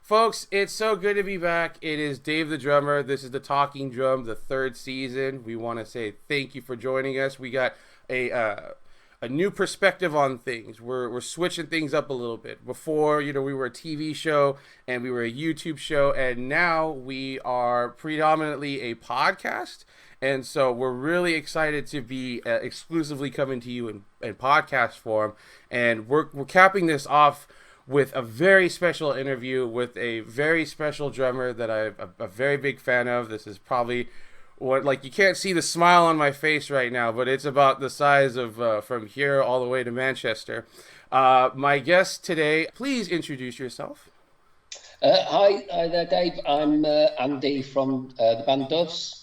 Folks, it's so good to be back. It is Dave the Drummer. This is the Talking Drum, the third season. We want to say thank you for joining us. We got a new perspective on things. We're switching things up a little bit. Before, we were a TV show and we were a YouTube show, and now we are predominantly a podcast. And so we're really excited to be exclusively coming to you in podcast form. And we're capping this off with a very special interview with a very special drummer that I'm a very big fan of. This is probably you can't see the smile on my face right now, but it's about the size of from here all the way to Manchester. My guest today, please introduce yourself. Hi there, Dave. I'm Andy from the band Doves.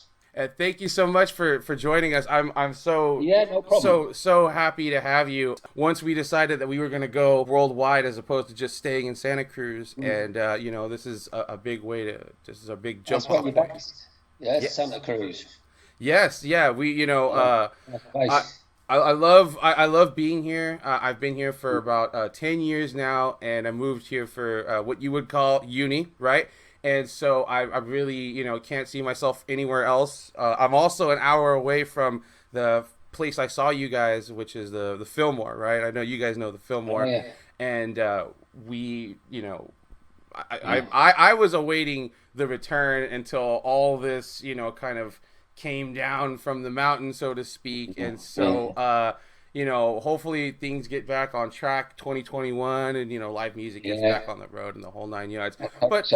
Thank you so much for joining us. I'm so no problem. so happy to have you. Once we decided that we were going to go worldwide as opposed to just staying in Santa Cruz, and this is a big this is a big jump off. Yes, Santa Cruz. Yes, yeah. I love being here. I've been here for about 10 years now, and I moved here for what you would call uni, right? And so I really, can't see myself anywhere else. I'm also an hour away from the place I saw you guys, which is the Fillmore, right? I know you guys know the Fillmore. Oh, yeah. And I was awaiting the return until all this, kind of came down from the mountain, so to speak. And so, hopefully things get back on track 2021 and, live music gets back on the road and the whole 9 yards. But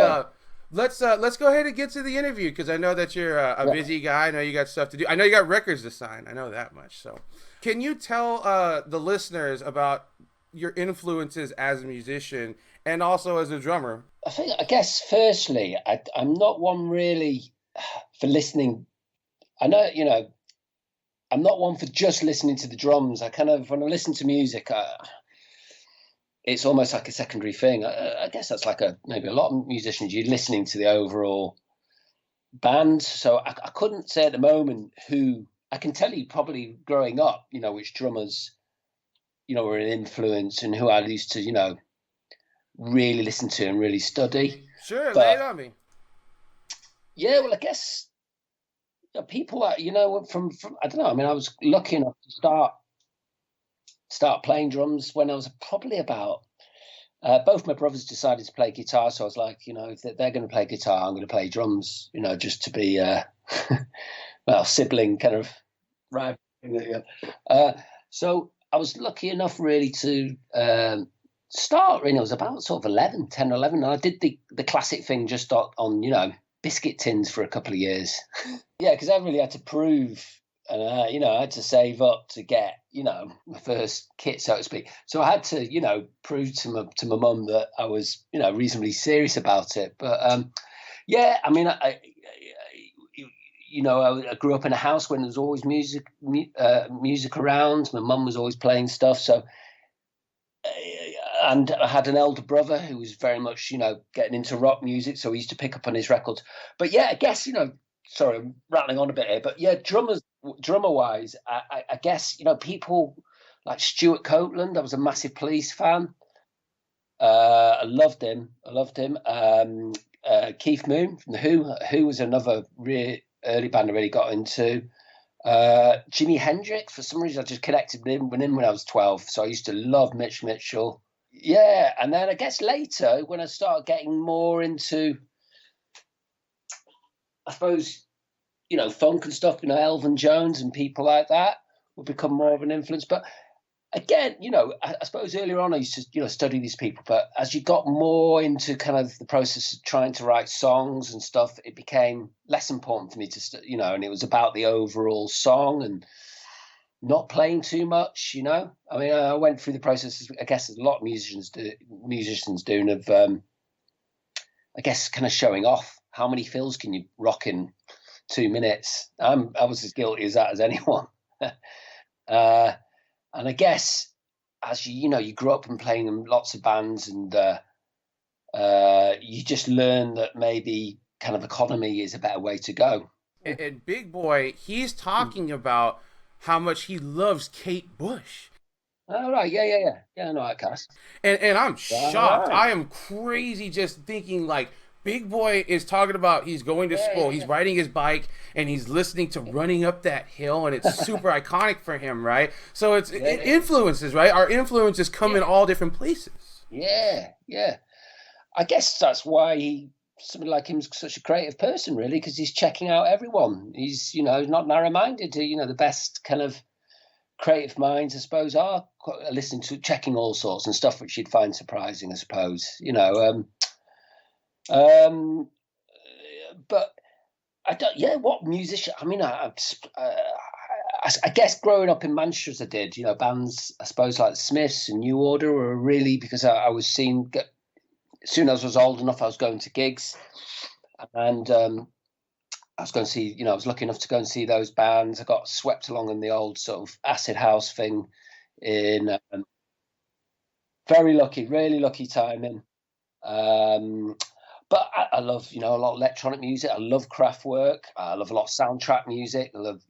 let's go ahead and get to the interview, because I know that you're a busy guy. I know you got stuff to do. I know you got records to sign. I know that much. So can you tell the listeners about your influences as a musician and also as a drummer? I guess firstly, I'm not one really for listening. I know, I'm not one for just listening to the drums. I kind of, when I listen to music, it's almost like a secondary thing. I guess that's like maybe a lot of musicians, you're listening to the overall band. So I couldn't say at the moment who. I can tell you probably growing up, which drummers, were an influence and who I used to, really listen to and really study. Sure, lay it on me. Yeah, well, I guess people are, from I don't know. I mean, I was lucky enough to start playing drums when I was probably about. Both my brothers decided to play guitar, so I was like, if they're going to play guitar, I'm going to play drums. Just to be, sibling kind of rivalry. So I was lucky enough really to start. I was about sort of 10 or 11, and I did the classic thing just on biscuit tins for a couple of years. Yeah, because I really had to prove. And, I had to save up to get, my first kit, so to speak. So I had to, prove to my mum that I was, reasonably serious about it. But, I mean, I grew up in a house when there was always music around. My mum was always playing stuff. So, and I had an elder brother who was very much, getting into rock music. So he used to pick up on his records. But yeah, I guess, sorry, I'm rattling on a bit here, but yeah, drummer-wise, I guess, people like Stuart Cotton. I was a massive Police fan. I loved him. Keith Moon from the Who was another really early band I really got into. Jimi Hendrix, for some reason, I just connected with him when I was 12, so I used to love Mitch Mitchell. Yeah, and then I guess later, when I started getting more into, I suppose, funk and stuff, Elvin Jones and people like that would become more of an influence. But again, I suppose earlier on I used to, study these people. But as you got more into kind of the process of trying to write songs and stuff, it became less important for me to, and it was about the overall song and not playing too much, I mean, I went through the process, I guess, as a lot of musicians do, of, I guess, kind of showing off. How many fills can you rock in 2 minutes? I was as guilty as that as anyone. And I guess as you grew up and playing in lots of bands, and you just learn that maybe kind of economy is a better way to go. And Big Boy, he's talking about how much he loves Kate Bush. Oh, right, yeah. I know that cast. And I'm Right, shocked. right. I am crazy just thinking like Big Boy is talking about he's going to school, he's Yeah. riding his bike, and he's listening to Running Up That Hill, and it's super iconic for him, right? So it Yeah, influences, right? Our influences come in yeah, all different places. yeah. I guess that's why somebody like him's such a creative person, really, because he's checking out everyone. He's not narrow-minded. The best kind of creative minds, I suppose, are listening to, checking all sorts and stuff, which you'd find surprising, I suppose. Um, but I don't. Yeah, what musician? I mean, I guess growing up in Manchester as I did, bands, I suppose, like the Smiths and New Order were really, because I was seeing, as soon as I was old enough, I was going to gigs, and I was going to see, I was lucky enough to go and see those bands. I got swept along in the old sort of acid house thing in very lucky, really lucky timing. Um, but I love, a lot of electronic music. I love craft work. I love a lot of soundtrack music. I love,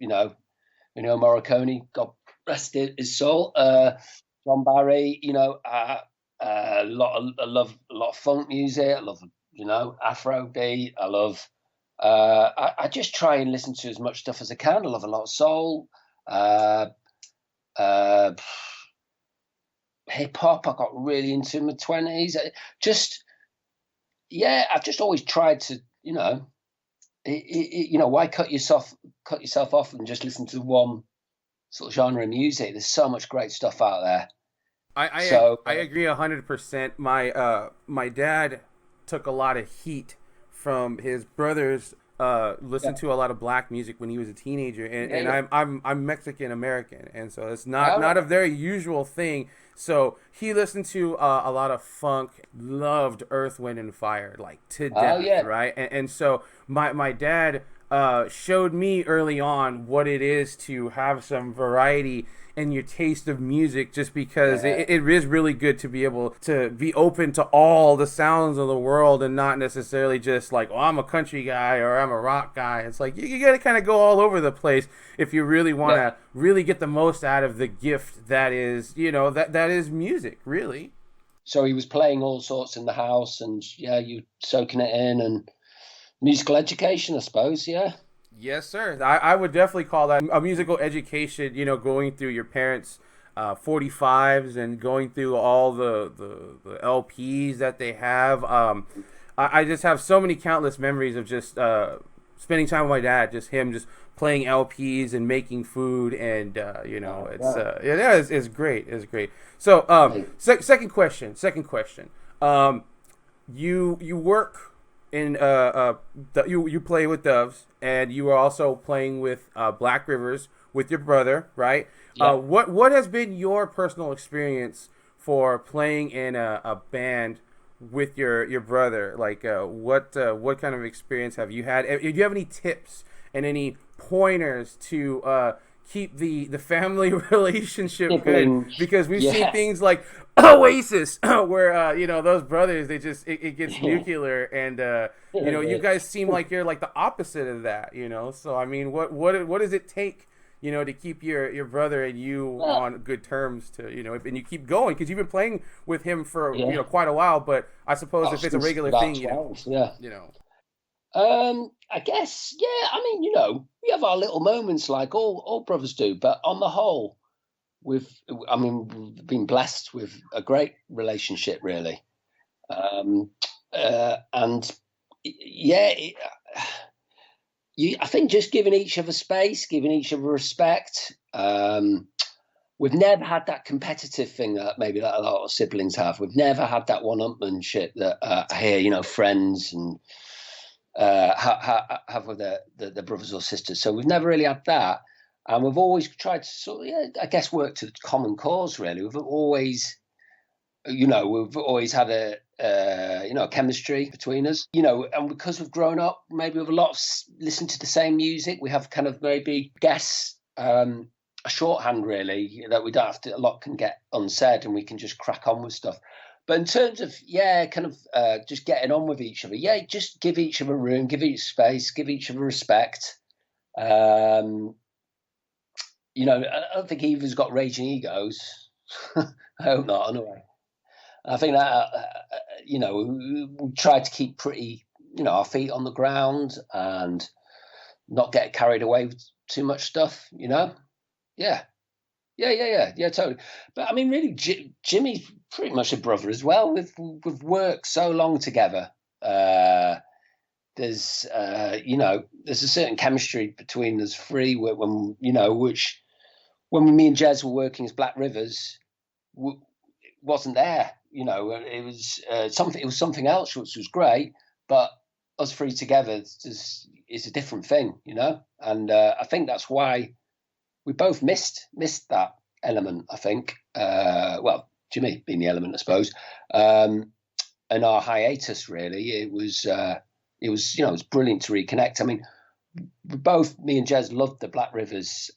Morricone, God rest his soul. John Barry, I love a lot of funk music. I love, Afrobeat. I love. I just try and listen to as much stuff as I can. I love a lot of soul, uh, uh, hip hop. I got really into in my 20s. Just yeah, I've just always tried to, why cut yourself off and just listen to one sort of genre of music? There's so much great stuff out there. So I agree 100%. My dad took a lot of heat from his brothers. yeah, Listened to a lot of black music when he was a teenager, and yeah. I'm Mexican American, and so it's All not a right. very usual thing. So he listened to a lot of funk, loved Earth, Wind, and Fire like to Oh death, yeah, right? And so my dad showed me early on what it is to have some variety in your taste of music, just because yeah, it is really good to be able to be open to all the sounds of the world and not necessarily just like, oh, I'm a country guy or I'm a rock guy. It's like you got to kind of go all over the place if you really want yeah. to really get the most out of the gift that is, that is music, really. So he was playing all sorts in the house, and yeah, you soaking it in, and musical education, I suppose. Yeah, Yes, sir. I would definitely call that a musical education, going through your parents' 45s and going through all the LPs that they have. I just have so many countless memories of just spending time with my dad, just him just playing LPs and making food. And, right. it's great. It's great. So, Right. second question. Second question. Um, you work in you play with Doves, and you are also playing with Black Rivers with your brother, right? Yeah. What has been your personal experience for playing in a band with your brother? Like, what kind of experience have you had? Do you have any tips and any pointers to keep the family relationship good? Sibling. Because we've seen Yeah. things like Oasis, where those brothers, they just it gets Yeah. nuclear, and you guys seem like you're like the opposite of that. So I mean, what does it take? To keep your brother and you Well, on good terms, to and you keep going because you've been playing with him for yeah. quite a while. But I suppose Oh, if it's a since regular about thing, 12. Yeah. you know, I guess, yeah. I mean, we have our little moments like all brothers do, but on the whole, we've, I mean, we've been blessed with a great relationship, really. Um, and yeah, I think just giving each other space, giving each other respect. We've never had that competitive thing that maybe that a lot of siblings have. We've never had that one-upmanship that I hear, friends and have with the brothers or sisters. So we've never really had that, and we've always tried to sort of, yeah, I guess, work to the common cause. Really, we've always had a chemistry between us. And because we've grown up, maybe with a lot of listen to the same music, we have kind of maybe guess. A shorthand, really, that we don't have to. A lot can get unsaid, and we can just crack on with stuff. But in terms of, yeah, kind of just getting on with each other, yeah, just give each other room, give each space, give each other respect. Um, I don't think either's got raging egos. I hope not. Anyway, I think that we tried to keep pretty, our feet on the ground and not get carried away with too much stuff. Yeah, yeah, totally. But I mean, really, Jimmy's pretty much a brother as well. We've worked so long together. There's a certain chemistry between us three which when me and Jez were working as Black Rivers, wasn't there. It was something. It was something else, which was great. But us three together is a different thing, And I think that's why we both missed that element. I think. Jimmy being the element, I suppose. And our hiatus, really, it was it was brilliant to reconnect. I mean, me and Jez loved the Black Rivers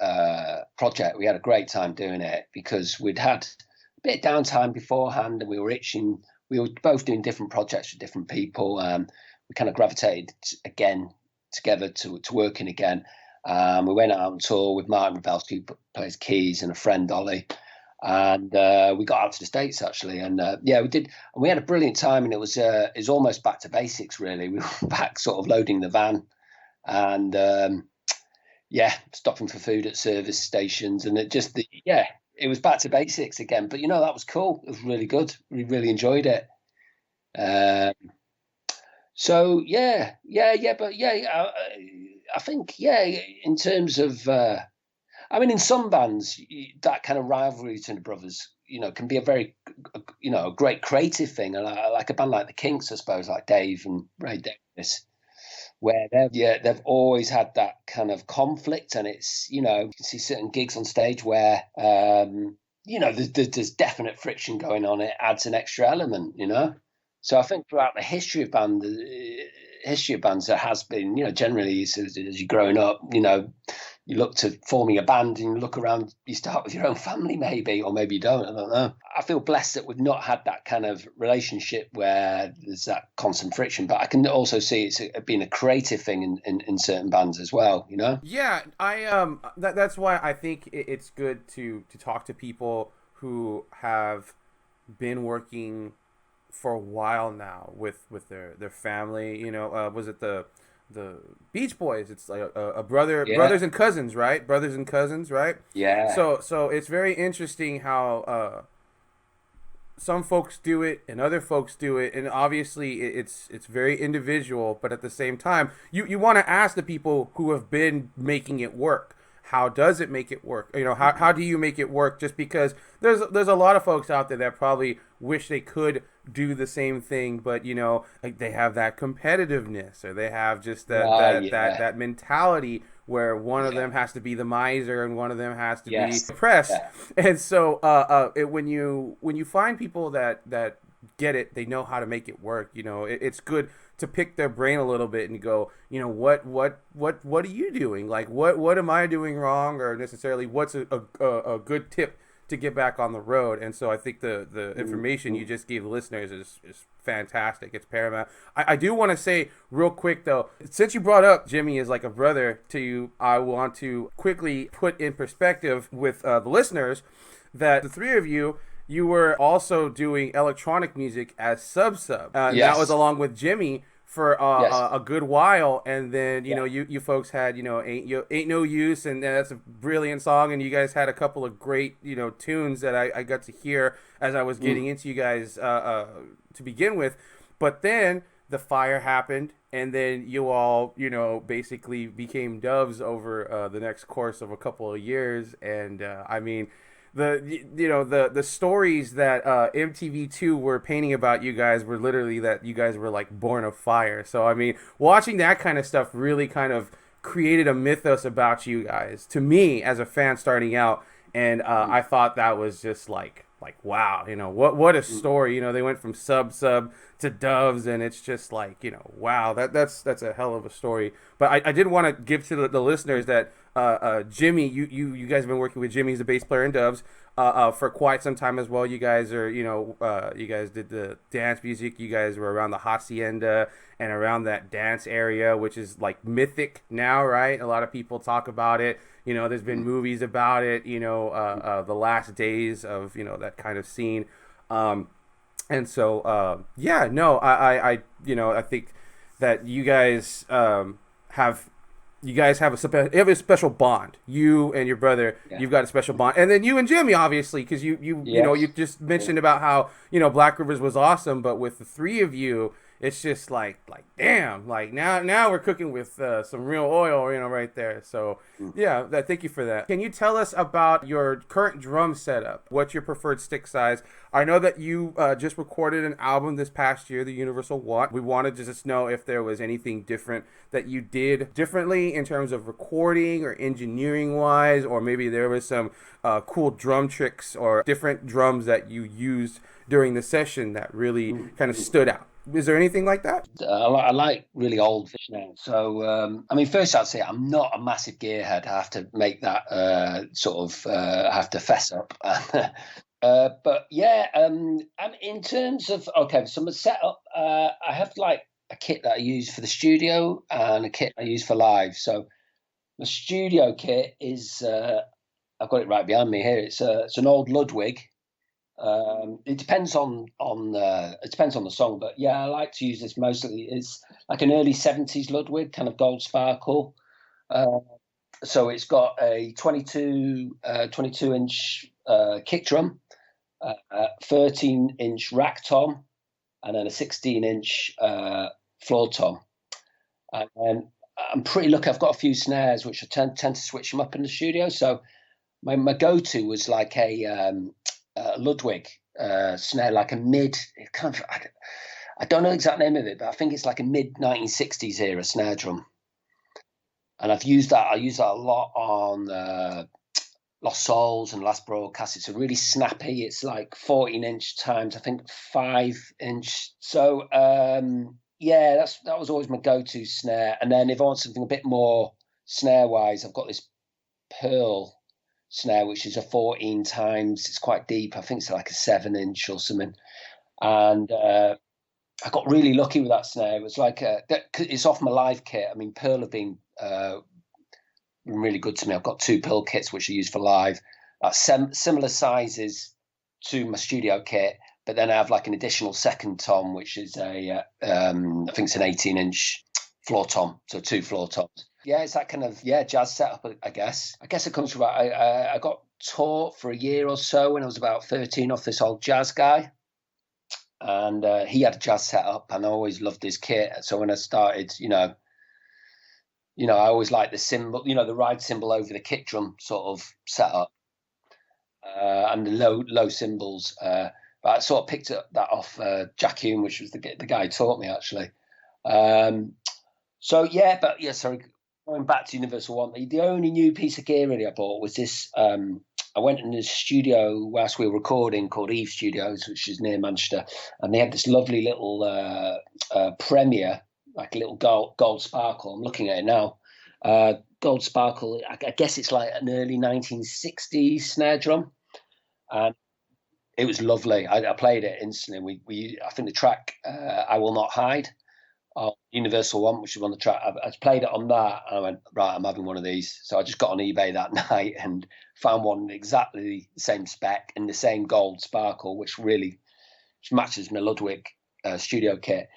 project. We had a great time doing it because we'd had a bit of downtime beforehand, and we were itching. We were both doing different projects with different people. We kind of gravitated again together to working again. We went out on tour with Martin Ravelski, who plays keys, and a friend Ollie. And we got out to the States actually, and we did. And we had a brilliant time, and it was almost back to basics really. We were back sort of loading the van, and stopping for food at service stations, and it was back to basics again. But that was cool. It was really good. We really enjoyed it. I think in terms of. I mean, in some bands, that kind of rivalry between the brothers, can be a very, a great creative thing. And like a band like the Kinks, I suppose, like Dave and Ray Davies, where they've always had that kind of conflict. And it's, you can see certain gigs on stage where, there's definite friction going on. It adds an extra element, So I think throughout the history of bands, there has been, generally as you're growing up, you look to forming a band and you look around, you start with your own family maybe, or maybe you don't, I don't know. I feel blessed that we've not had that kind of relationship where there's that constant friction, but I can also see it's being a creative thing in certain bands as well, Yeah, that's why I think it's good to talk to people who have been working for a while now with their family. Was it the Beach Boys? It's like a brothers and cousins, right? Brothers and cousins, right? Yeah. So it's very interesting how some folks do it and other folks do it, and obviously it's very individual. But at the same time, you want to ask the people who have been making it work. How does it make it work? How do you make it work? Just because there's a lot of folks out there that probably wish they could do the same thing, but like they have that competitiveness, or they have just that mentality where one of them has to be the miser and one of them has to be oppressed. Yeah. And so when you find people that get it, they know how to make it work. It's good to pick their brain a little bit and go, what are you doing? Like, what am I doing wrong? Or necessarily what's a good tip to get back on the road? And so I think the information you just gave the listeners is fantastic. It's paramount. I do want to say real quick though, since you brought up Jimmy is like a brother to you, I want to quickly put in perspective with the listeners that the three of you were also doing electronic music as Sub. That was along with Jimmy for a good while, and then you folks had Ain't No Use, and that's a brilliant song, and you guys had a couple of great tunes that I got to hear as I was getting into you guys to begin with. But then the fire happened, and then you all basically became doves over the next course of a couple of years, and I mean, the stories that MTV2 were painting about you guys were literally that you guys were like born of fire. So I mean, watching that kind of stuff really kind of created a mythos about you guys to me as a fan starting out, and I thought that was just like wow, what a story. They went from sub to doves, and it's just like wow, that's a hell of a story. But I did want to give to the listeners that Jimmy, you guys have been working with Jimmy, he's the bass player in Doves, for quite some time as well. You guys are, you guys did the dance music. You guys were around the hacienda and around that dance area, which is like mythic now, right? A lot of people talk about it. There's been movies about it. The last days of that kind of scene. And so, yeah, no, I think that have you guys have you have a special bond. You and your brother, Yeah. you've got a special bond, and then you and Jimmy, obviously, because you just mentioned about how Black Rivers was awesome, but with the three of you, it's just like damn, like now we're cooking with some real oil, right there. So yeah, thank you for that. Can you tell us about your current drum setup? What's your preferred stick size? I know that you just recorded an album this past year, the Universal Want. We wanted to just know if there was anything different that you did differently in terms of recording or engineering wise, or maybe there was some cool drum tricks or different drums that you used during the session that really kind of stood out. Is there anything like that? I like really old fish now. So, I mean, first I'd say I'm not a massive gearhead. I have to make that I have to fess up. But yeah, and in terms of, okay, so my setup, I have like a kit that I use for the studio and a kit I use for live. So the studio kit is, I've got it right behind me here. It's an old Ludwig. It depends on it depends on the song, but yeah, I like to use this mostly. It's like an early '70s Ludwig, kind of gold sparkle. Uh, so it's got a 22-inch kick drum, 13-inch rack tom, and then a 16-inch floor tom. And I'm pretty lucky. I've got a few snares, which I tend to switch them up in the studio. So my go-to was like a Ludwig snare, like a mid kind of. I don't know the exact name of it, but I think it's like a mid 1960s era snare drum. And I've used that. I use that a lot on Lost Souls and Last Broadcast. It's a really snappy. It's like 14-inch times I think 5-inch. So yeah, that was always my go-to snare. And then if I want something a bit more snare-wise, I've got this Pearl snare, which is a 14 times. It's quite deep. I think it's like a 7-inch or something. And I got really lucky with that snare. It was like it's off my live kit. I mean, Pearl have been really good to me. I've got two Pearl kits which I use for live. Similar sizes to my studio kit, but then I have like an additional second tom, which is I think it's an 18-inch floor tom, so two floor toms. Yeah, it's that kind of jazz setup. I guess it comes from I got taught for a year or so when I was about 13 off this old jazz guy, and he had a jazz setup, and I always loved his kit. So when I started, I always liked the cymbal, the ride cymbal over the kick drum sort of setup, and the low cymbals. But I sort of picked that off Jack Hume, which was the guy who taught me actually. So yeah, but yeah, sorry. Going back to Universal One, the only new piece of gear really I bought was this. I went in the studio whilst we were recording called Eve Studios, which is near Manchester, and they had this lovely little Premier, like a little gold sparkle. I'm looking at it now. Gold sparkle. I guess it's like an early 1960s snare drum, and it was lovely. I played it instantly. I think the track "I Will Not Hide." Universal One, which is on the track. I played it on that, and I went, right, I'm having one of these. So I just got on eBay that night and found one exactly the same spec and the same gold sparkle, which matches my Ludwig studio kit.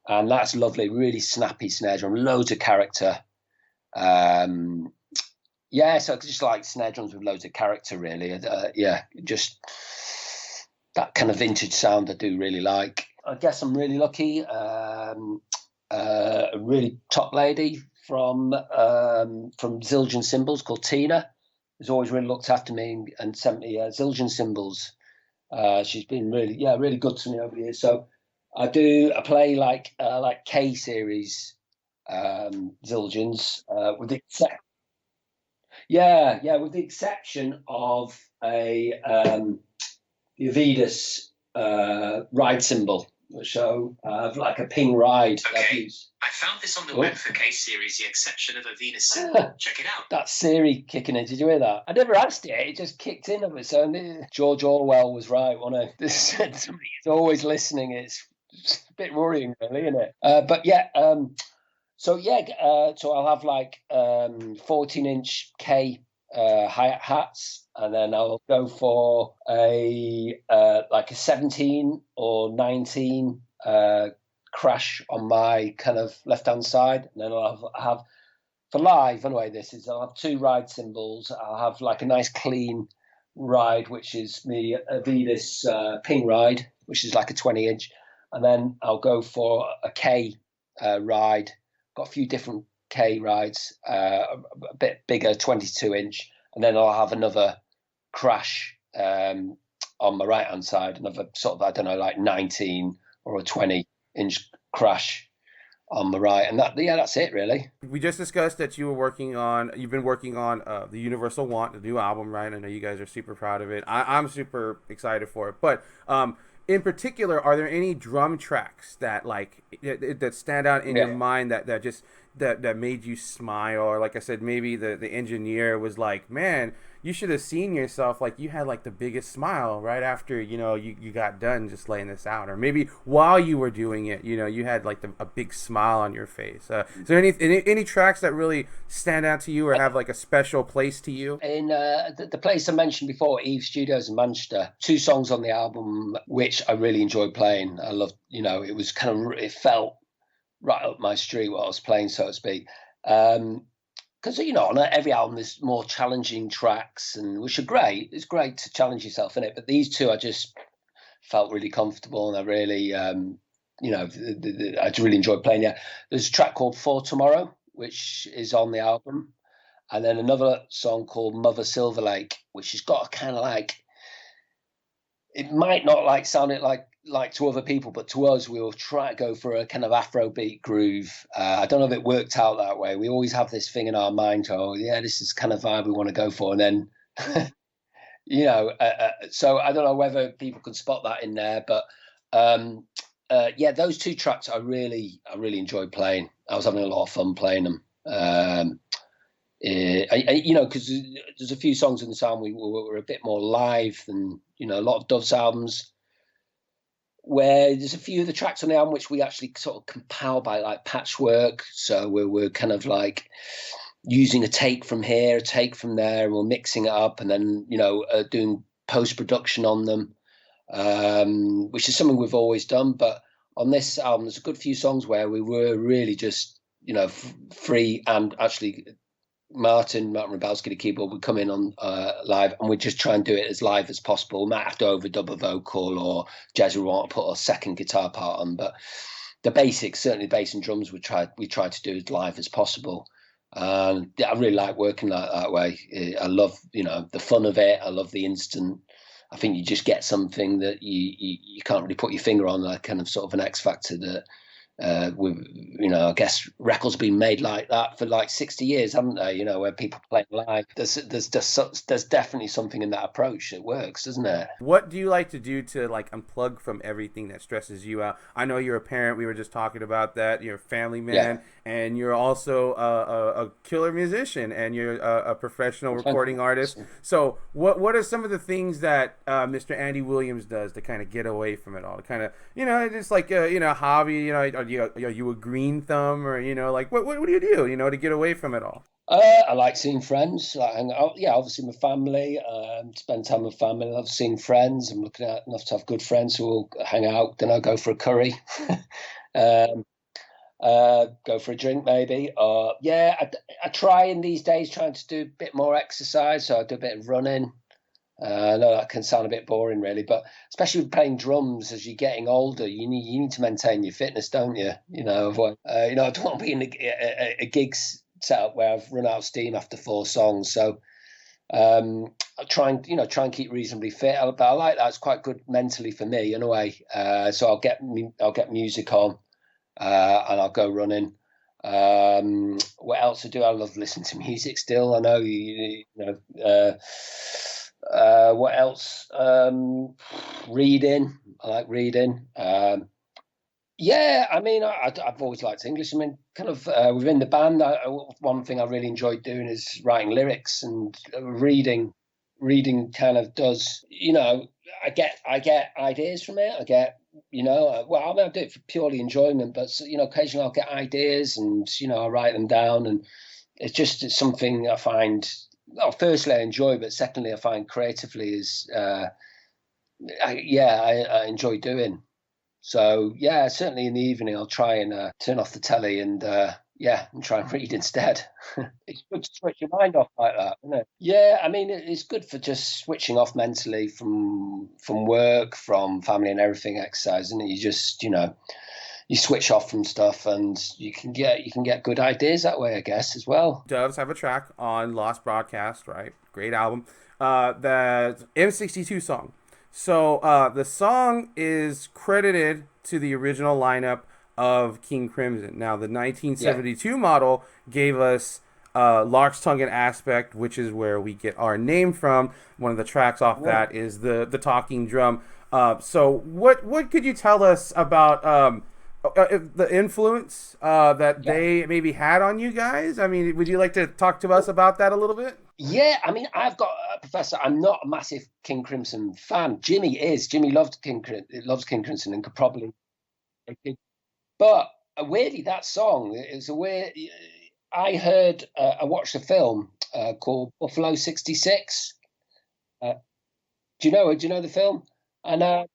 And that's lovely, really snappy snare drum, loads of character. Yeah, so I just like snare drums with loads of character, really. Yeah, just that kind of vintage sound I do really like. I guess I'm really lucky. A really top lady from Zildjian Cymbals called Tina has always really looked after me and sent me Zildjian cymbals. She's been really good to me over the years. So I play like K series Zildjians with the with the exception of the Avidas ride cymbal. So I have like a ping ride. Okay. I found this on the web for case series, The Exception of a Venus Symbol. Check it out. That's Siri kicking in. Did you hear that? I never asked it. It just kicked in of its own. George Orwell was right, wasn't he? Somebody's always listening. It's a bit worrying, really, isn't it? But yeah, so I'll have like 14-inch K hi-hats, and then I'll go for a like a 17 or 19 crash on my kind of left-hand side, and then I'll have for live anyway. I'll have two ride cymbals. I'll have like a nice clean ride, which is me Venus ping ride, which is like a 20-inch, and then I'll go for a K ride. Got a few different K rides, a bit bigger, 22-inch, and then I'll have another crash on my right hand side, another sort of, I don't know, like 19 or a 20-inch crash on the right, and that's it really. We just discussed that you've been working on the Universal Want, the new album, right? I know you guys are super proud of it. I'm super excited for it. But in particular, are there any drum tracks that that stand out in your mind that made you smile? Or like I said, maybe the engineer was like, man, you should have seen yourself, like you had like the biggest smile right after you got done just laying this out, or maybe while you were doing it, you had like a big smile on your face. Is there any tracks that really stand out to you or have like a special place to you? In the place I mentioned before, Eve Studios in Manchester, two songs on the album which I really enjoyed playing. I loved, it was it felt right up my street what I was playing, so to speak. Because on every album there's more challenging tracks, and which are great. It's great to challenge yourself in it, but these two I just felt really comfortable, and I really, I really enjoyed playing. Yeah, there's a track called For Tomorrow, which is on the album, and then another song called Mother Silver Lake, which has got a kind of like, it might not like sound it like to other people, but to us, we will try to go for a kind of Afrobeat groove. I don't know if it worked out that way. We always have this thing in our mind, oh yeah, this is kind of vibe we want to go for, and then so I don't know whether people could spot that in there, but those two tracks I really enjoyed playing. I was having a lot of fun playing them. Because there's a few songs in the album we were a bit more live than a lot of Dove's albums, where there's a few of the tracks on the album which we actually sort of compile by like patchwork. So we're kind of like using a take from here, a take from there, and we're mixing it up, and then doing post-production on them, which is something we've always done. But on this album, there's a good few songs where we were really just free, and actually Martin Rabowski, the keyboard, would come in on live, and we'd just try and do it as live as possible. We might have to overdub a vocal, or Jez would want to put a second guitar part on, but the basics, certainly bass and drums, we tried to do as live as possible. I really like working that way. I love the fun of it. I love the instant. I think you just get something that you can't really put your finger on, that kind of sort of an X factor that I guess records been made like that for like 60 years, haven't they? Where people play live. There's definitely something in that approach that works, doesn't it? What do you like to do to like unplug from everything that stresses you out? I know you're a parent. We were just talking about that. You're a family man, and you're also a killer musician, and you're a professional recording artist. So what are some of the things that Mr. Andy Williams does to kind of get away from it all? To kind of just like hobby. Are you a green thumb, or like what do you do to get away from it all? I like seeing friends. I hang out, obviously my family. Spend time with family. I love seeing friends. I'm looking at enough to have good friends who will hang out. Then I'll go for a curry, go for a drink maybe. I try in these days trying to do a bit more exercise. So I do a bit of running. I know that can sound a bit boring, really, but especially with playing drums, as you're getting older, you need to maintain your fitness, don't you? I don't want to be in a gigs setup where I've run out of steam after 4 songs. So I try and keep reasonably fit. But I like that; it's quite good mentally for me in a way. So I'll get music on, and I'll go running. What else I do? I love listening to music still. I know what else? Reading. I like reading. Yeah, I mean, I've always liked English. I mean, kind of within the band, one thing I really enjoyed doing is writing lyrics and reading. Reading kind of does, I get ideas from it. I get, well, I mean, I do it for purely enjoyment, but occasionally I'll get ideas and I write them down, and it's something I find. Well, firstly, I enjoy, but secondly, I find creatively is, I enjoy doing. So yeah, certainly in the evening I'll try and turn off the telly and and try and read instead. It's good to switch your mind off like that, isn't it? Yeah, I mean it's good for just switching off mentally from work, from family and everything. Exercise, and you just you switch off from stuff, and you can get good ideas that way, I guess, as well. Doves have a track on Lost Broadcast, right? Great album. The M62 song. So the song is credited to the original lineup of King Crimson. Now, the 1972 model gave us Lark's Tongue and Aspect, which is where we get our name from. One of the tracks off that is the talking drum. So what could you tell us about the influence that they maybe had on you guys? I mean, would you like to talk to us about that a little bit? Yeah, I mean, I've got a professor. I'm not a massive King Crimson fan. Jimmy is. Jimmy loves King Crimson and could probably. But weirdly, that song is a weird. I watched a film called Buffalo '66. Uh, do you know the film? And I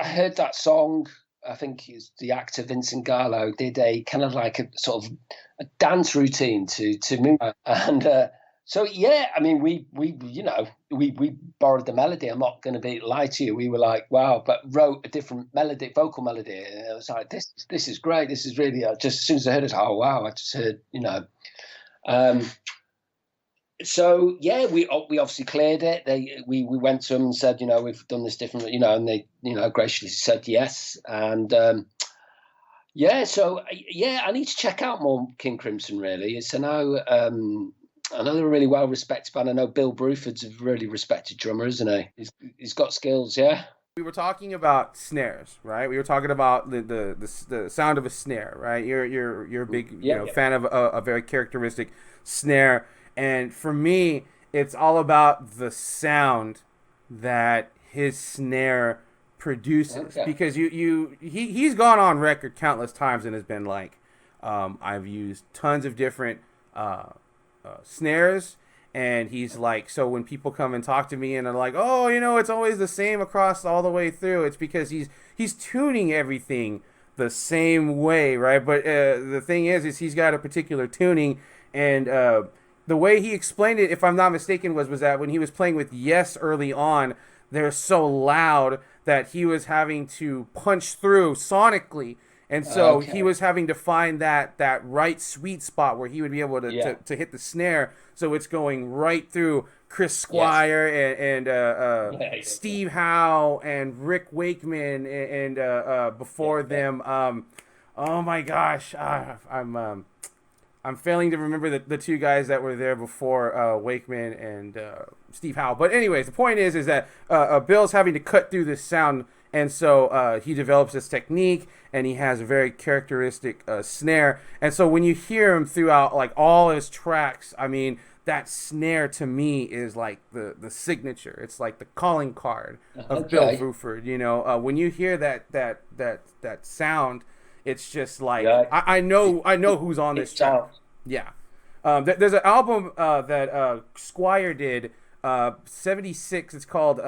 heard that song. I think it's the actor Vincent Gallo did a kind of like a sort of a dance routine to move, and so yeah, I mean we borrowed the melody. I'm not going to lie to you. We were like wow, but wrote a different melody, vocal melody. And I was like this is great. This is really just as soon as I heard it, oh wow, I just heard Um, so yeah, we obviously cleared it. We went to them and said, we've done this different, and they graciously said yes. And yeah, I need to check out more King Crimson. Really, I know they're a really well respected band. I know Bill Bruford's a really respected drummer, isn't he? He's got skills, yeah. We were talking about snares, right? We were talking about the sound of a snare, right? You're a big fan of a very characteristic snare, and for me, it's all about the sound that his snare produces. Okay. Because he's gone on record countless times and has been like, I've used tons of different snares. And he's like, so when people come and talk to me and are like, oh, it's always the same across all the way through, it's because he's tuning everything the same way, right? But the thing is he's got a particular tuning, and the way he explained it, if I'm not mistaken, was that when he was playing with Yes early on, they're so loud that he was having to punch through sonically. And so he was having to find that right sweet spot where he would be able to hit the snare, so it's going right through Chris Squire and Steve Howe and Rick Wakeman and before them. Oh my gosh, I'm failing to remember the two guys that were there before Wakeman and Steve Howe. But anyways, the point is that Bill's having to cut through this sound. And so he develops this technique, and he has a very characteristic snare. And so when you hear him throughout like all his tracks, I mean, that snare to me is like the signature. It's like the calling card of Bill Bruford. When you hear that sound, it's just like I know who's on this track. Yeah. There's an album that Squire did, 76. It's called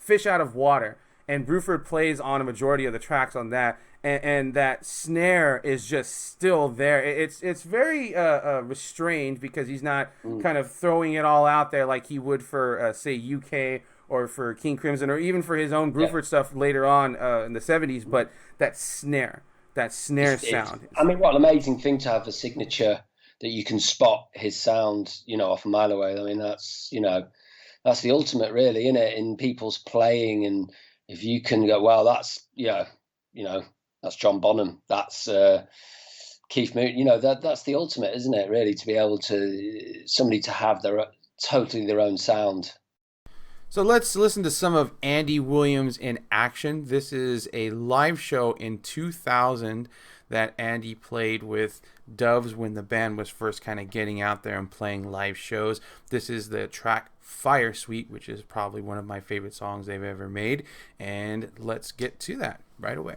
Fish Out of Water. And Bruford plays on a majority of the tracks on that, and that snare is just still there. It's very restrained because he's not kind of throwing it all out there like he would for, say, UK or for King Crimson or even for his own Bruford stuff later on in the 70s. But that snare sound. I mean, what an amazing thing to have a signature that you can spot his sound, off a mile away. I mean, that's the ultimate, really, isn't it, in people's playing. And if you can go, well, that's that's John Bonham, that's Keith Moon, that's the ultimate, isn't it? Really, to be able to somebody to have totally their own sound. So let's listen to some of Andy Williams in action. This is a live show in 2000 that Andy played with Doves when the band was first kind of getting out there and playing live shows. This is the track Fire Suite, which is probably one of my favorite songs they've ever made. And let's get to that right away.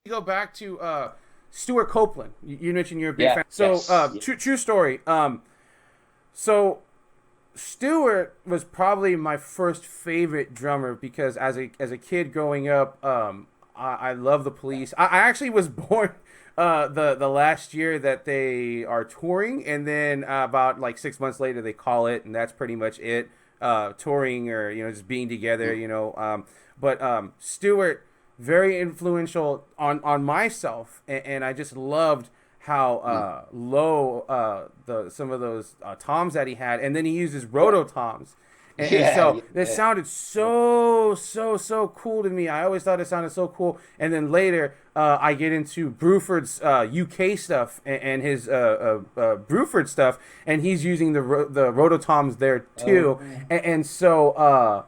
Go back to Stuart Copeland. You mentioned you're a big fan. So yes. true story. So Stuart was probably my first favorite drummer because as a kid growing up, I love the Police. I actually was born the last year that they are touring, and then about like 6 months later they call it, and that's pretty much it. Touring or just being together, But Stuart very influential on myself, and I just loved how low the some of those toms that he had, and then he uses roto toms, and so it sounded so cool to me. I always thought it sounded so cool, and then later I get into Bruford's UK stuff and his Bruford stuff, and he's using the roto toms there too, and so.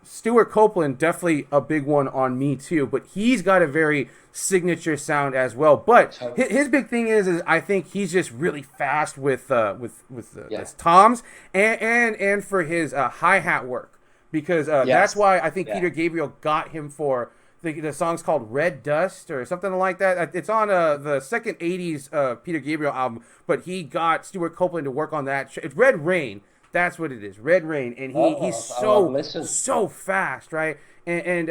Stuart Copeland, definitely a big one on me too, but he's got a very signature sound as well. But his big thing is I think he's just really fast with the toms and for his hi-hat work, because that's why I think Peter Gabriel got him for the song's called Red Dust or something like that. It's on the second 80s Peter Gabriel album, but he got Stuart Copeland to work on that. It's Red Rain. That's what it is, Red Rain, and he's so fast, right? And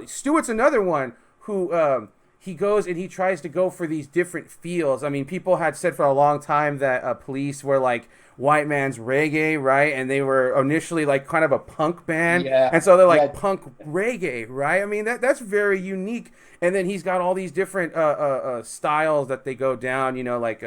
Stuart's another one who he goes and he tries to go for these different feels. I mean, people had said for a long time that Police were like white man's reggae, right? And they were initially like kind of a punk band, and so they're like punk reggae, right? I mean, that's very unique. And then he's got all these different styles that they go down, like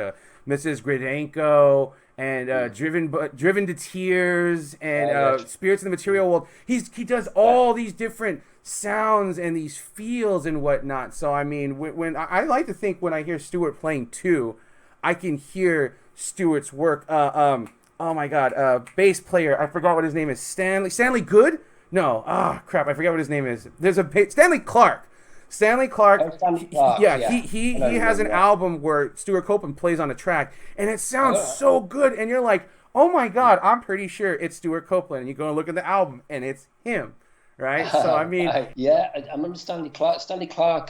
Mrs. Gridenko. And driven to tears, and Spirits in the Material World. He does all these different sounds and these feels and whatnot. So I mean, when I like to think when I hear Stuart playing too, I can hear Stuart's work. Oh my God, bass player. I forgot what his name is. Stanley Good? No. Crap. I forgot what his name is. There's Stanley Clark. Stanley Clark, he has an album where Stuart Copeland plays on a track, and it sounds so good, and you're like, oh my God, I'm pretty sure it's Stuart Copeland, and you go and look at the album, and it's him, right? So, I mean... I remember Stanley Clark. Stanley Clark,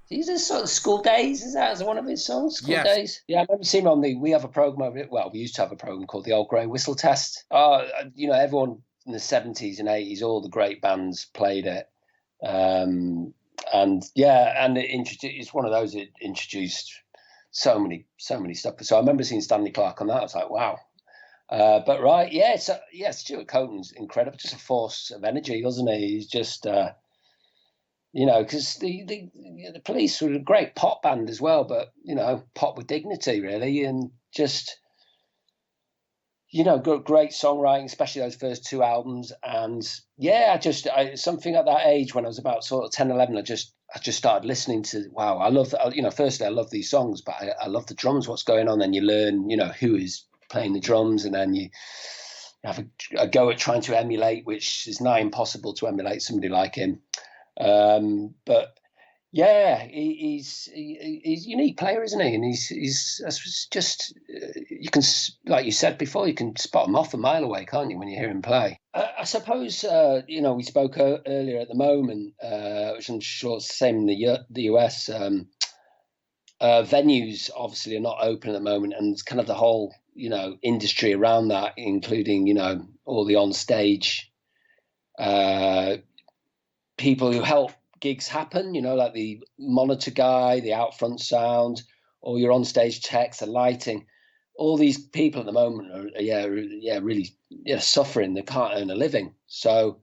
he's a sort of School Days, is that one of his songs? School Days? Yeah, I remember seeing him we have a program, we used to have a program called the Old Grey Whistle Test. Everyone in the 70s and 80s, all the great bands played it. And it's one of those that introduced so many stuff. So I remember seeing Stanley Clark on that. I was like, wow. Stuart Coton's incredible, just a force of energy, wasn't he? He's just, because the Police were a great pop band as well, but pop with dignity really, and just. Great songwriting, especially those first two albums. And something at that age when I was about sort of 10, 11, I just started listening to, wow, I love, firstly, I love these songs, but I love the drums, what's going on. Then you learn, who is playing the drums, and then you have a go at trying to emulate, which is nigh impossible to emulate somebody like him. But yeah, he's a unique player, isn't he? And he's just you can, like you said before, you can spot him off a mile away, can't you, when you hear him play? I suppose we spoke earlier at the moment, which I'm sure is the same in the US. Venues obviously are not open at the moment, and it's kind of the whole industry around that, including all the on stage people who help gigs happen, like the monitor guy, the out front sound, or your on stage techs, the lighting. All these people at the moment are really suffering. They can't earn a living. So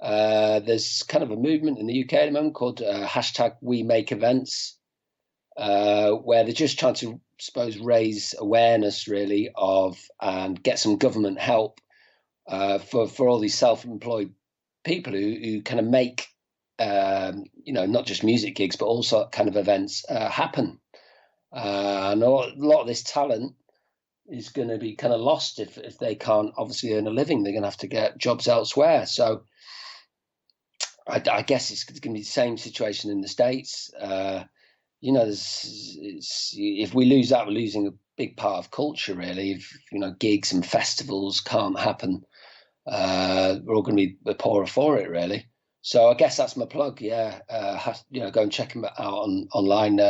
there's kind of a movement in the UK at the moment called #WeMakeEvents, where they're just trying to, raise awareness really of and get some government help for all these self-employed people who kind of make not just music gigs, but also kind of events happen. And a lot of this talent is going to be kind of lost if they can't obviously earn a living. They're going to have to get jobs elsewhere. So I guess it's going to be the same situation in the States. If we lose that, we're losing a big part of culture, really. If gigs and festivals can't happen, we're all going to be poorer for it, really. So I guess that's my plug. Go and check him out online.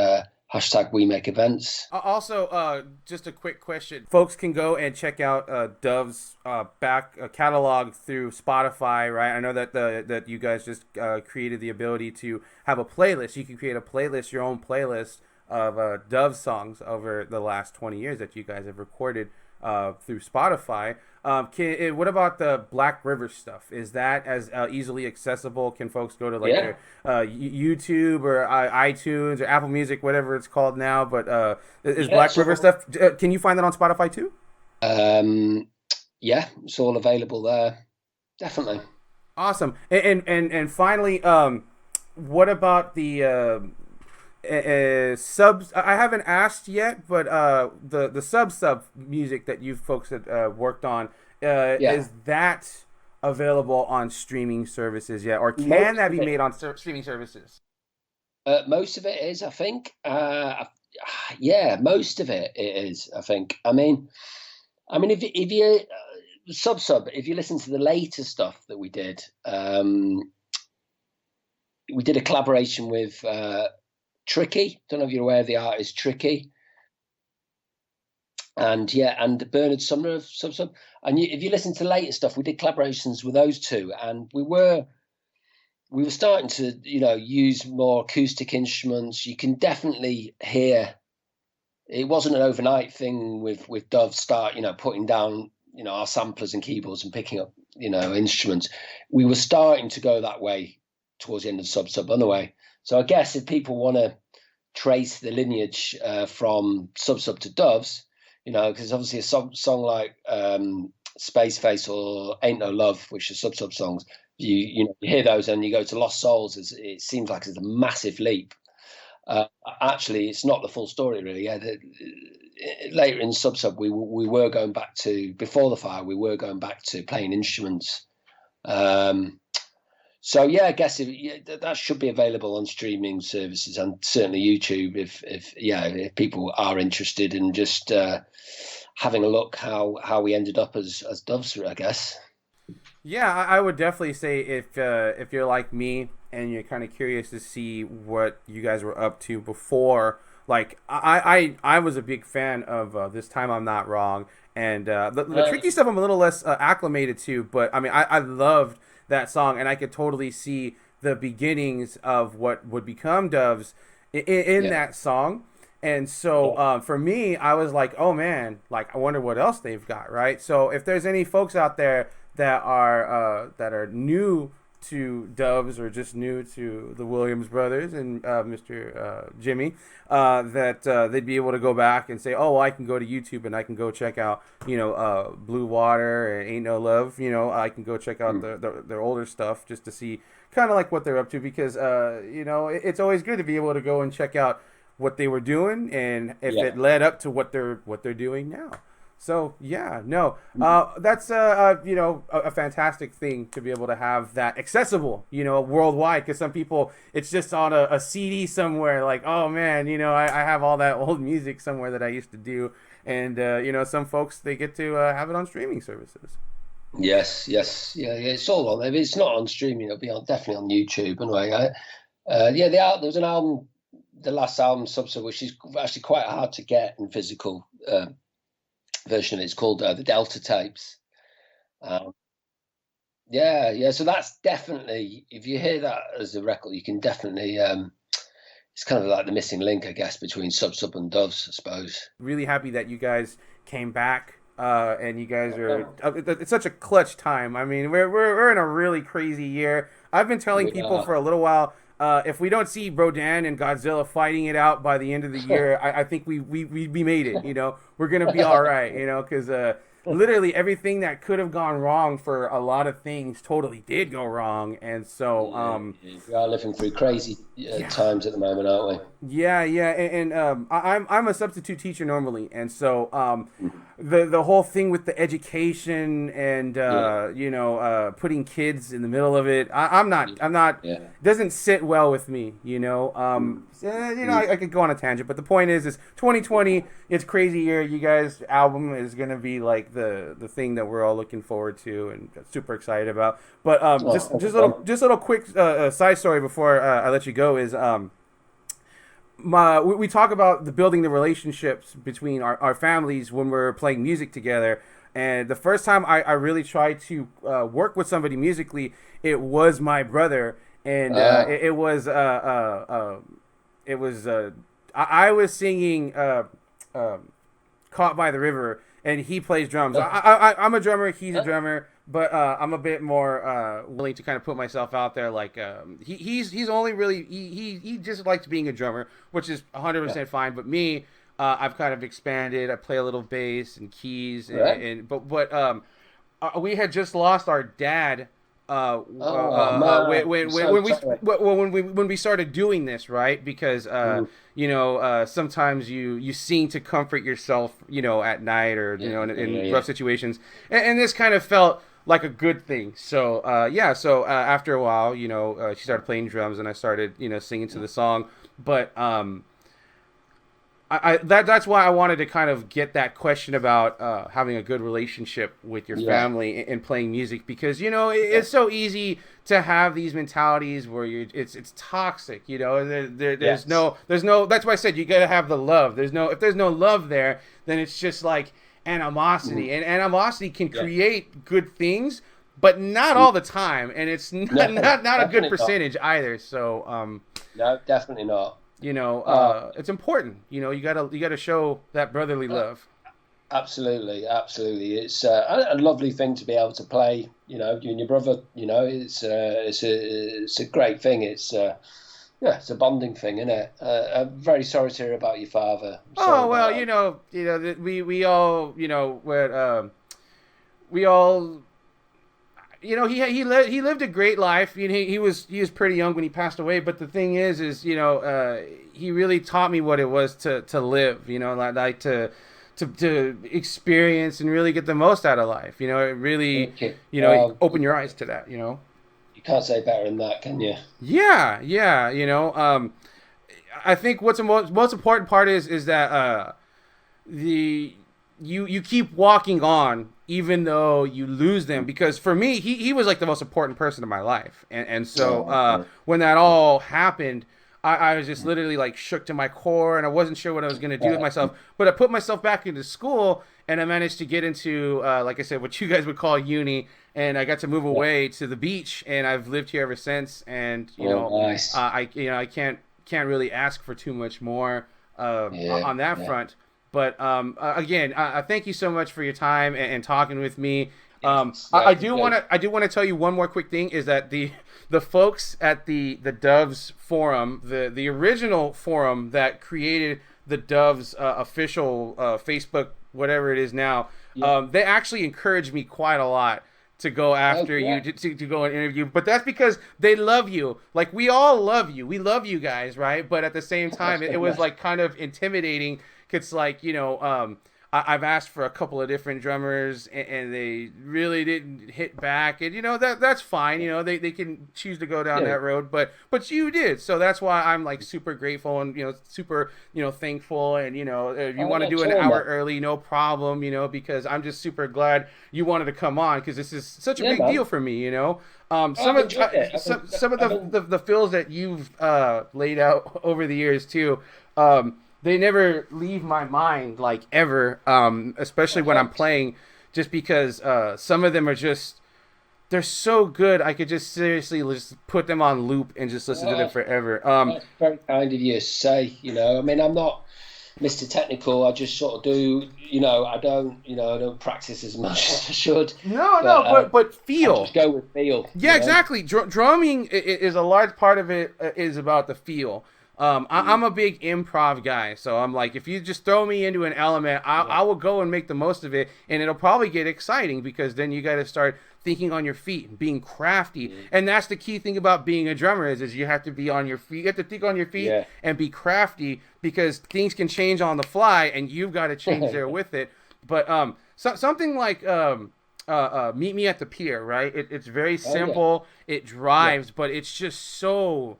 Hashtag we make events. Also, just a quick question. Folks can go and check out Dove's back catalog through Spotify, right? I know that that you guys just created the ability to have a playlist. You can create a playlist, your own playlist of Dove songs over the last 20 years that you guys have recorded through Spotify. What about the Black River stuff? Is that as easily accessible? Can folks go to like Yeah. their YouTube or iTunes or Apple Music, whatever it's called now? But is Yeah. Black River stuff? Can you find that on Spotify too? Yeah, it's all available there. Definitely. Awesome. And finally, what about the subs? I haven't asked yet, but the sub music that you folks had worked on, is that available on streaming services yet, or can that be made on streaming services? Most of it is, I think. Yeah, most of it is, I think. I mean, if you if you listen to the later stuff that we did a collaboration with Tricky. Don't know if you're aware of the artist Tricky. And Bernard Sumner of Sub. And if you listen to later stuff, we did collaborations with those two, and we were starting to use more acoustic instruments. You can definitely hear it wasn't an overnight thing with Dove start putting down our samplers and keyboards and picking up instruments. We were starting to go that way towards the end of Sub anyway. So I guess if people want to trace the lineage from Sub to Doves, because obviously a song like Space Face or Ain't No Love, which are Sub songs, you hear those and you go to Lost Souls, it seems like it's a massive leap. Actually, it's not the full story, really. Yeah, later in Sub, we were going back to, before the fire, we were going back to playing instruments. So yeah, I guess that should be available on streaming services and certainly YouTube if people are interested in just having a look how we ended up as Doves, I guess. Yeah, I would definitely say if you're like me and you're kind of curious to see what you guys were up to before, like I was a big fan of This Time I'm Not Wrong, and the tricky stuff I'm a little less acclimated to, but I mean I loved that song, and I could totally see the beginnings of what would become Doves in that song. And so for me, I was like, oh man, like I wonder what else they've got, right? So if there's any folks out there that are new to Doves or just new to the Williams brothers and Mr. Jimmy, that they'd be able to go back and say, oh, well, I can go to YouTube and I can go check out, Blue Water and Ain't No Love. I can go check out their older stuff just to see kind of like what they're up to, because it's always good to be able to go and check out what they were doing and if it led up to what they're doing now. So that's a fantastic thing to be able to have that accessible, worldwide. Because some people, it's just on a CD somewhere. Like, oh man, I have all that old music somewhere that I used to do, and some folks, they get to have it on streaming services. Yes, yeah. It's all on. If it's not on streaming, it'll be definitely on YouTube. Anyway, there was an album, the last album, Subsub, which is actually quite hard to get in physical version of it. It's called the Delta Tapes. So that's definitely, if you hear that as a record, you can definitely it's kind of like the missing link, I guess, between Sub and Doves, I suppose. Really happy that you guys came back, and you guys are. It's such a clutch time. I mean, we're in a really crazy year. I've been telling people for a little while. If we don't see Rodan and Godzilla fighting it out by the end of the year, I think we made it. We're gonna be all right. Because literally everything that could have gone wrong for a lot of things totally did go wrong, and so we are living through crazy times at the moment, aren't we? Yeah, and I'm a substitute teacher normally, and so the whole thing with the education and putting kids in the middle of it, I'm not doesn't sit well with me. I could go on a tangent, but the point is 2020, it's crazy year. You guys' album is gonna be like the thing that we're all looking forward to and super excited about. But just a little quick side story before I let you go is we talk about building the relationships between our families when we're playing music together. And the first time I really tried to work with somebody musically, it was my brother, and I was singing "Caught by the River," and he plays drums. I'm a drummer, he's a drummer, but I'm a bit more willing to kind of put myself out there. Like he's only really he just likes being a drummer, which is 100% fine. But me, I've kind of expanded. I play a little bass and keys, but we had just lost our dad. When we started doing this, right? Because sometimes you sing to comfort yourself, at night or in rough situations, and this kind of felt like a good thing. So after a while, she started playing drums, and I started singing to the song, but that's why I wanted to kind of get that question about having a good relationship with your family and playing music, because it's so easy to have these mentalities where it's toxic. There's no that's why I said you got to have the love. If there's no love there, then it's just like animosity, and animosity can create good things, but not all the time, and it's not a good percentage either. So no, definitely not. It's important. You gotta show that brotherly love. Absolutely. It's a lovely thing to be able to play. You and your brother. It's a great thing. It's a bonding thing, isn't it? I'm very sorry to hear about your father. We all we all. He lived a great life. He was pretty young when he passed away. But the thing is he really taught me what it was to live. Like to experience and really get the most out of life. It really open your eyes to that. You can't say better than that, can you? Yeah. I think what's the most important part is that you keep walking on even though you lose them, because for me he was like the most important person in my life, and so when that all happened, I was just literally like shook to my core, and I wasn't sure what I was going to do with myself, but I put myself back into school, and I managed to get into like I said, what you guys would call uni, and I got to move away to the beach, and I've lived here ever since, and nice. I can't really ask for too much more on that front. But again, I thank you so much for your time and talking with me. I do want to tell you one more quick thing, is that the folks at the Doves forum, the original forum that created the Doves official Facebook, whatever it is now, they actually encouraged me quite a lot to go after you, to go and interview. But that's because they love you. Like, we all love you. We love you guys, right? But at the same time, it was like kind of intimidating. It's like, I've asked for a couple of different drummers, and they really didn't hit back, and that's fine. They can choose to go down that road, but you did, so that's why I'm like super grateful and super thankful, and if you want to do an hour early, no problem, because I'm just super glad you wanted to come on, because this is such a big deal for me. Some of the fills that you've laid out over the years too. They never leave my mind, like, ever, especially when I'm playing, just because some of them are just, they're so good, I could just seriously just put them on loop and just listen to them forever. That's very kind of you to say, I mean, I'm not Mr. Technical, I just sort of do, I don't practice as much as I should. But feel. I just go with feel. Yeah, exactly. Drumming is a large part of it, is about the feel. I'm a big improv guy, so I'm like, if you just throw me into an element, I will go and make the most of it, and it'll probably get exciting, because then you got to start thinking on your feet, being crafty, and that's the key thing about being a drummer is you have to be on your feet. You have to think on your feet and be crafty, because things can change on the fly, and you've got to change there with it. But something like Meet Me at the Pier, right? It's very simple. It drives, but it's just so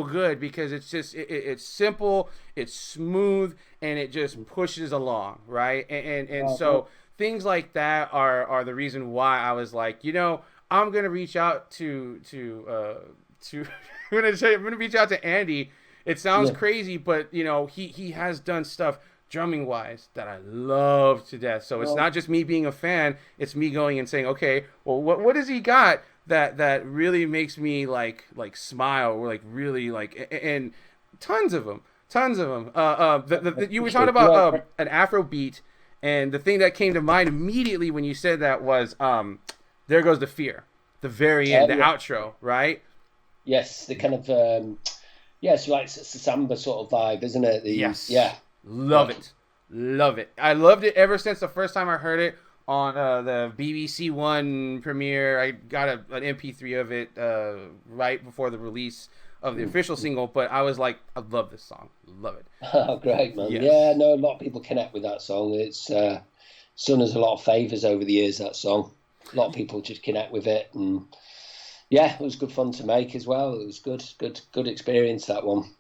good, because it's just it's simple, it's smooth, and it just pushes along, right? And so things like that are the reason why I was like, I'm gonna reach out to I'm gonna reach out to Andy It sounds crazy, but you know, he has done stuff drumming wise that I love to death. So it's not just me being a fan, it's me going and saying, okay, well, what has he got that really makes me like smile, or like really like, and tons of them. You were talking about an Afro beat, and the thing that came to mind immediately when you said that was There Goes the Fear, the very end, the outro, right? Yes, the kind of it's like it's a samba sort of vibe, isn't it? Yes. Yeah. Love it. I loved it ever since the first time I heard it on the BBC One premiere. I got an MP3 of it right before the release of the official single, but I was like, I love this song. Love it. Oh, great, man. Yes. Yeah, no, a lot of people connect with that song. It's done us a lot of favours over the years, that song. A lot of people just connect with it, and yeah, it was good fun to make as well. It was good experience, that one.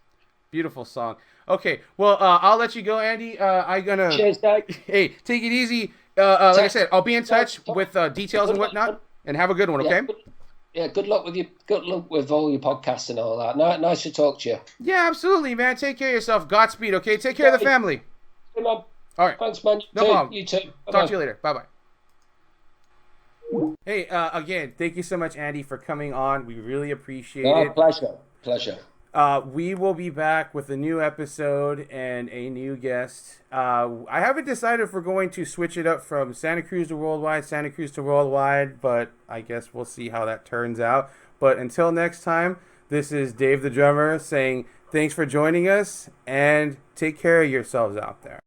Beautiful song. Okay, well, I'll let you go, Andy. Cheers, Dave. Hey, take it easy. Like I said, I'll be in touch with details and whatnot, and have a good one, okay? Good luck with all your podcasts and all that. Nice to talk to you. Yeah, absolutely, man. Take care of yourself. Godspeed, okay? Take care of the family. Come on. All right. Thanks, man. No problem. You too. Talk to you later. Bye-bye. Hey, again, thank you so much, Andy, for coming on. We really appreciate it. Pleasure. We will be back with a new episode and a new guest. I haven't decided if we're going to switch it up from Santa Cruz to worldwide, but I guess we'll see how that turns out. But until next time, this is Dave the Drummer saying thanks for joining us, and take care of yourselves out there.